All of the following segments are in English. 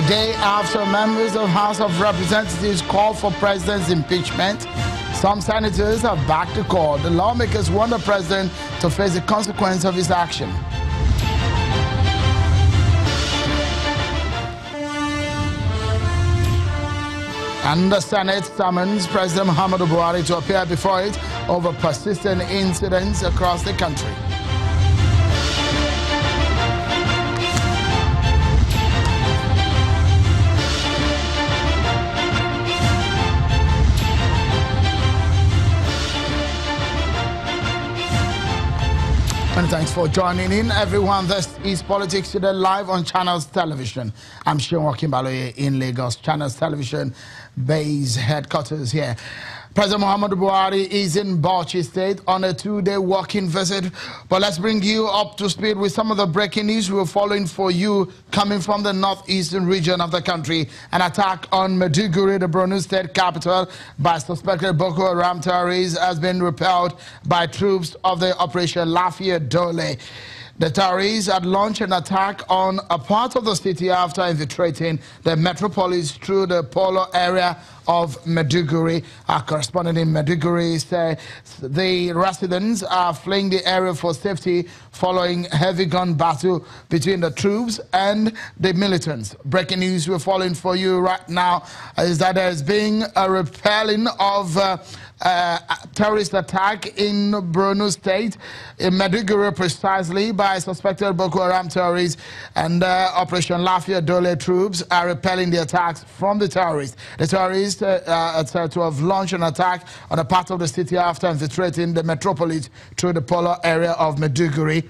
A day after members of House of Representatives called for president's impeachment, some senators have backed the call. The lawmakers want the president to face the consequence of his action. And the Senate summons President Muhammadu Buhari to appear before it over persistent incidents across the country. And thanks for joining in, everyone. This is Politics Today live on Channels Television. I'm Sean Wakimbaloye in Lagos. Channels Television base headquarters here. President Muhammadu Buhari is in Bauchi State on a two-day walking visit. But let's bring you up to speed with some of the breaking news we're following for you coming from the northeastern region of the country. An attack on Maiduguri, the Borno State capital, by suspected Boko Haram terrorists has been repelled by troops of the Operation Lafayette Dole. The terrorists had launched an attack on a part of the city after infiltrating the metropolis through the polo area of Maiduguri. Our correspondent in Maiduguri said the residents are fleeing the area for safety following heavy gun battle between the troops and the militants. Breaking news we're following for you right now is that there's been a repelling of terrorist attack in Borno State, in Maiduguri precisely, by suspected Boko Haram terrorists, and Operation Lafayette Dole troops are repelling the attacks from the terrorists. The terrorists are said to have launched an attack on a part of the city after infiltrating the metropolis through the polo area of Maiduguri.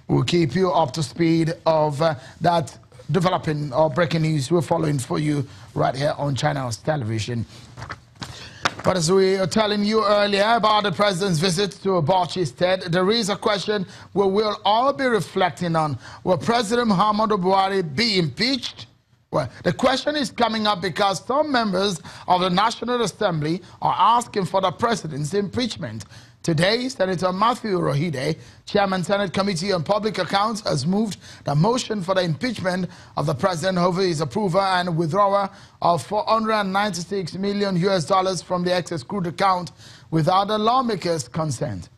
We'll keep you up to speed of that developing or breaking news we're following for you right here on Channels Television. But as we were telling you earlier about the president's visit to Bauchi State, there is a question we will all be reflecting on. Will President Muhammadu Buhari be impeached? Well, the question is coming up because some members of the National Assembly are asking for the president's impeachment. Today, Senator Matthew Rohide, Chairman Senate Committee on Public Accounts, has moved the motion for the impeachment of the president over his approval and withdrawal of $496 million from the excess crude account without the lawmakers' consent.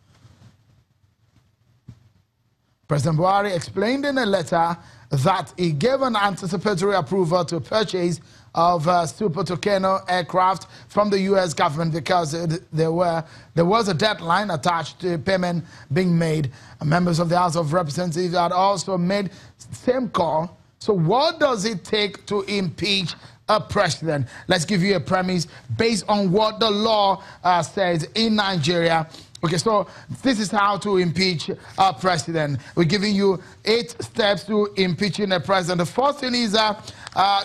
President Buhari explained in a letter that he gave an anticipatory approval to purchase of Super Tucano aircraft from the U.S. government because there was a deadline attached to payment being made. Members of the House of Representatives had also made the same call. So what does it take to impeach a president? Let's give you a premise based on what the law says in Nigeria. Okay, so this is how to impeach a president. We're giving you 8 steps to impeaching a president. The first thing is that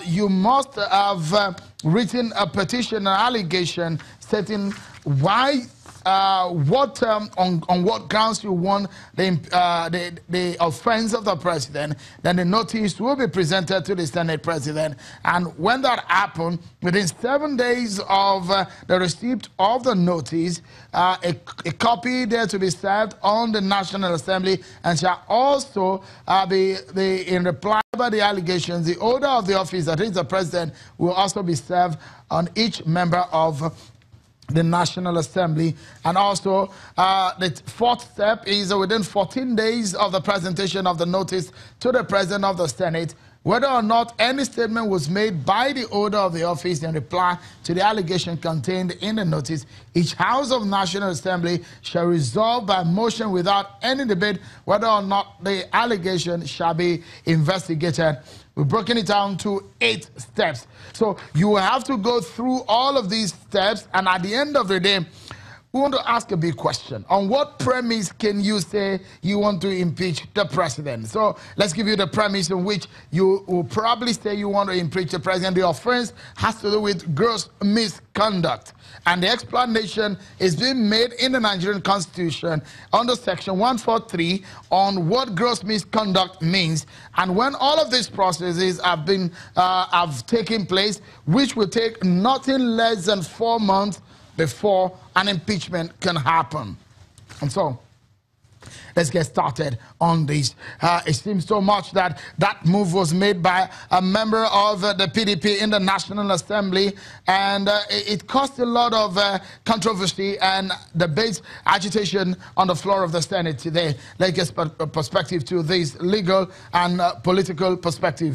you must have written a petition, an allegation, stating why, on what grounds you want the offense of the president. Then the notice will be presented to the Senate president. And when that happens, within 7 days of the receipt of the notice, a copy there to be served on the National Assembly and shall also be in reply by the allegations. The order of the office that is the president will also be served on each member of the National Assembly. And also the fourth step is within 14 days of the presentation of the notice to the President of the Senate, whether or not any statement was made by the order of the office in reply to the allegation contained in the notice, each House of National Assembly shall resolve by motion without any debate whether or not the allegation shall be investigated. We've broken it down to 8 steps. So you will have to go through all of these steps, and at the end of the day, we want to ask a big question. On what premise can you say you want to impeach the president? So let's give you the premise in which you will probably say you want to impeach the president. The offense has to do with gross misconduct. And the explanation is being made in the Nigerian Constitution under Section 143 on what gross misconduct means. And when all of these processes have taken place, which will take nothing less than 4 months before an impeachment can happen. And so Let's get started on this. It seems so much that that move was made by a member of the PDP in the National Assembly, and it caused a lot of controversy and debate, agitation on the floor of the Senate today. Let's get perspective to this legal and political perspective.